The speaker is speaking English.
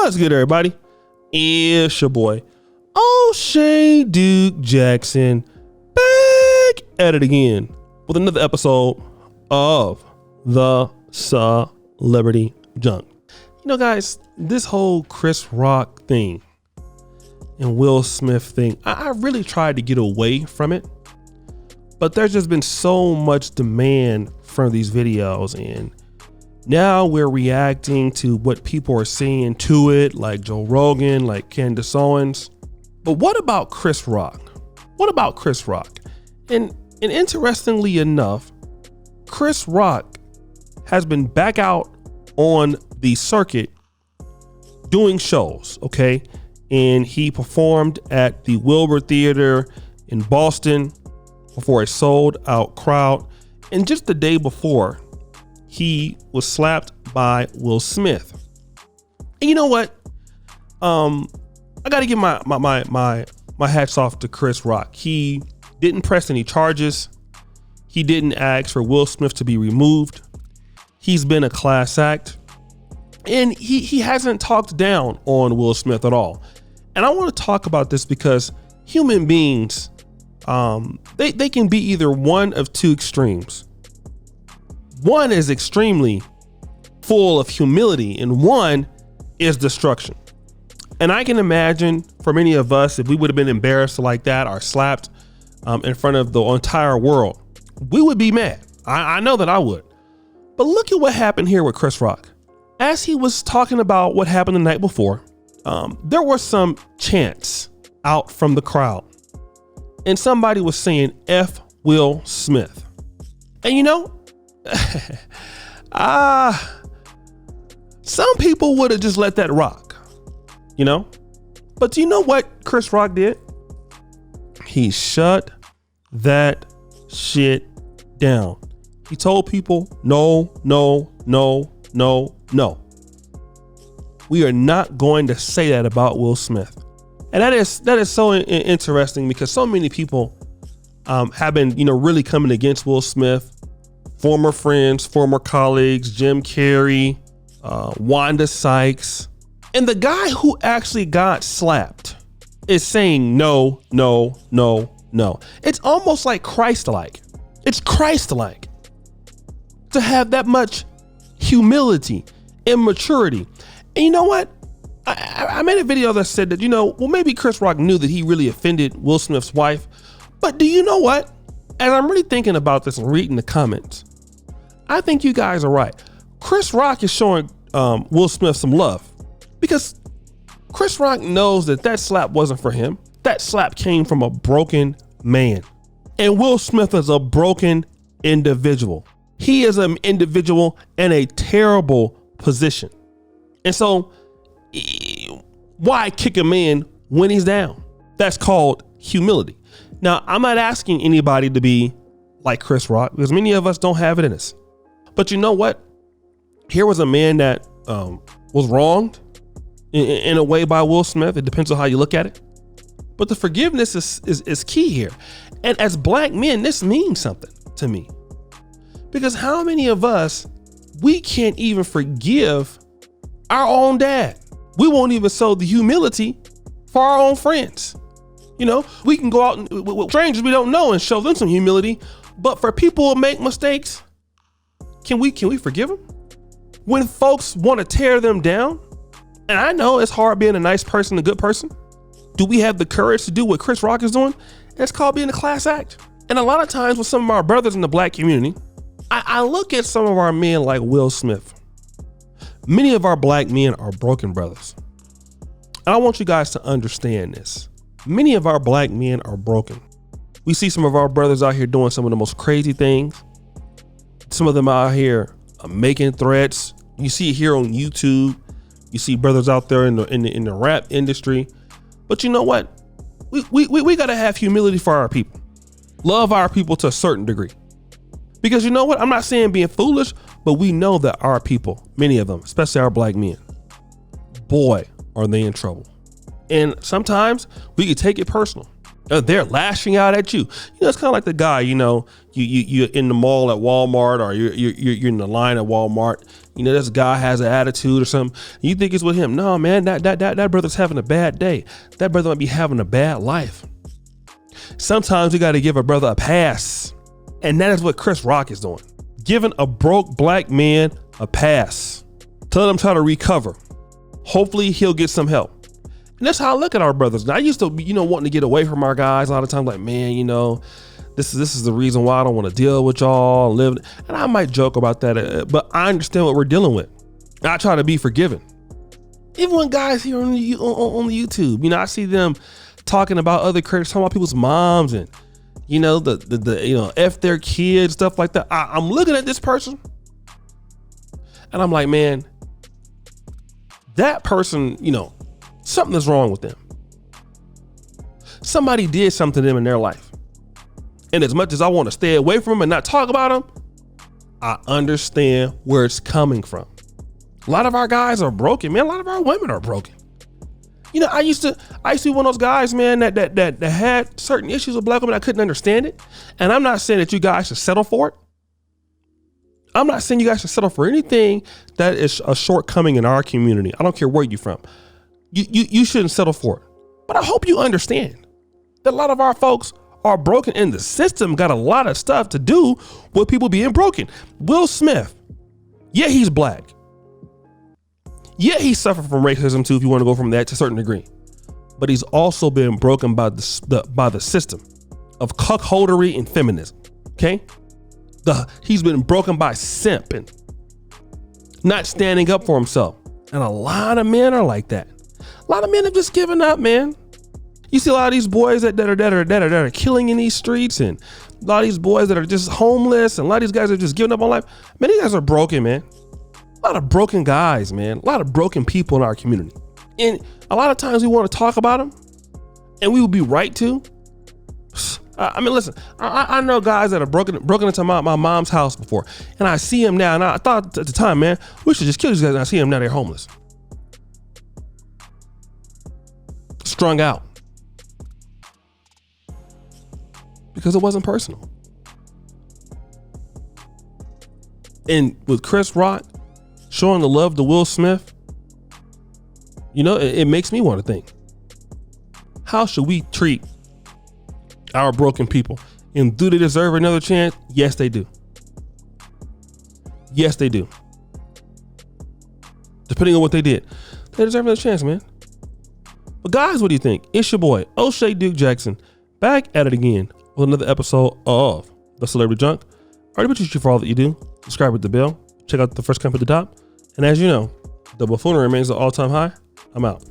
What's good, everybody? It's your boy, O'Shea Duke Jackson, back at it again with another episode of the Celebrity Junk. You know, guys, this whole Chris Rock thing and Will Smith thing, I really tried to get away from it, but there's just been so much demand from these videos, and now we're reacting to what people are saying to it, like Joe Rogan, like Candace Owens. But what about Chris Rock? What about Chris Rock? And interestingly enough, Chris Rock has been back out on the circuit doing shows, okay? And he performed at the Wilbur Theater in Boston before a sold out crowd. And just the day before, he was slapped by Will Smith. And you know what? I got to give my hats off to Chris Rock. He didn't press any charges. He didn't ask for Will Smith to be removed. He's been a class act, and he hasn't talked down on Will Smith at all. And I want to talk about this because human beings, they can be either one of two extremes. One is extremely full of humility, and one is destruction. And I can imagine for many of us, if we would have been embarrassed like that or slapped in front of the entire world, we would be mad. I know that I would. But look at what happened here with Chris Rock. As he was talking about what happened the night before, there were some chants out from the crowd, and somebody was saying F Will Smith. And you know, some people would have just let that rock, you know? But do you know what Chris Rock did? He shut that shit down. He told people, no. We are not going to say that about Will Smith. And that is so interesting because so many people have been, really coming against Will Smith. Former friends, former colleagues, Jim Carrey, Wanda Sykes. And the guy who actually got slapped is saying no. It's almost like Christ-like. It's Christ-like to have that much humility and maturity. And you know what? I made a video that said that, maybe Chris Rock knew that he really offended Will Smith's wife. But do you know what? As I'm really thinking about this and reading the comments, I think you guys are right. Chris Rock is showing Will Smith some love because Chris Rock knows that slap wasn't for him. That slap came from a broken man. And Will Smith is a broken individual. He is an individual in a terrible position. And so why kick a man when he's down? That's called humility. Now, I'm not asking anybody to be like Chris Rock because many of us don't have it in us. But you know what? Here was a man that was wronged in a way by Will Smith. It depends on how you look at it. But the forgiveness is key here. And as black men, this means something to me. Because how many of us, we can't even forgive our own dad? We won't even show the humility for our own friends. We can go out with strangers we don't know and show them some humility. But for people who make mistakes, can we forgive them? When folks want to tear them down, and I know it's hard being a nice person, a good person, do we have the courage to do what Chris Rock is doing? It's called being a class act. And a lot of times with some of our brothers in the black community, I look at some of our men like Will Smith. Many of our black men are broken brothers. And I want you guys to understand this. Many of our black men are broken. We see some of our brothers out here doing some of the most crazy things. Some of them out here making threats. You see it here on YouTube. You see brothers out there in the rap industry. But you know what? We got to have humility for our people. Love our people to a certain degree. Because you know what? I'm not saying being foolish, but we know that our people, many of them, especially our black men, boy, are they in trouble. And sometimes we can take it personal. They're lashing out at you. It's kind of like the guy, you're in the mall at Walmart, or you're in the line at Walmart, You know, this guy has an attitude or something. You think it's with him. No, man, that brother's having a bad day. That brother might be having a bad life. Sometimes you got to give a brother a pass. And that is what Chris Rock is doing. Giving a broke black man a pass. Tell him try to recover. Hopefully he'll get some help. And that's how I look at our brothers. Now, I used to be, wanting to get away from our guys a lot of times, like, man, this is the reason why I don't want to deal with y'all and live. And I might joke about that, but I understand what we're dealing with. I try to be forgiving. Even when guys here on the YouTube, I see them talking about other critics, talking about people's moms and, the F their kids, stuff like that. I'm looking at this person and I'm like, man, that person, something is wrong with them. Somebody did something to them in their life. And as much as I want to stay away from them and not talk about them, I understand where it's coming from. A lot of our guys are broken, man. A lot of our women are broken. I used to be one of those guys, man, that had certain issues with black women. I couldn't understand it. And I'm not saying that you guys should settle for it. I'm not saying you guys should settle for anything that is a shortcoming in our community. I don't care where you're from. You shouldn't settle for it. But I hope you understand that a lot of our folks are broken, and the system got a lot of stuff to do with people being broken. Will Smith, yeah, he's black. Yeah, he suffered from racism too, if you want to go from that to a certain degree. But he's also been broken by the system of cuckoldery and feminism. Okay? He's been broken by simp and not standing up for himself. And a lot of men are like that. A lot of men have just given up, man. You see a lot of these boys that are killing in these streets, and a lot of these boys that are just homeless, and a lot of these guys are just giving up on life. Man, these guys are broken, man. A lot of broken guys, man. A lot of broken people in our community. And a lot of times we want to talk about them, and we would be right to. Listen, I know guys that have broken into my mom's house before, and I see them now, and I thought at the time, man, we should just kill these guys, and I see them now, they're homeless. Strung out. Because it wasn't personal. And with Chris Rock showing the love to Will Smith, it makes me want to think, how should we treat our broken people? And do they deserve another chance? Yes, they do. Yes, they do. Depending on what they did, they deserve another chance, man. But guys, what do you think? It's your boy, O'Shea Duke Jackson, back at it again with another episode of The Celebrity Junk. I already appreciate you for all that you do. Subscribe with the bell. Check out the first comment at the top. And as you know, the buffoonery remains at all-time high. I'm out.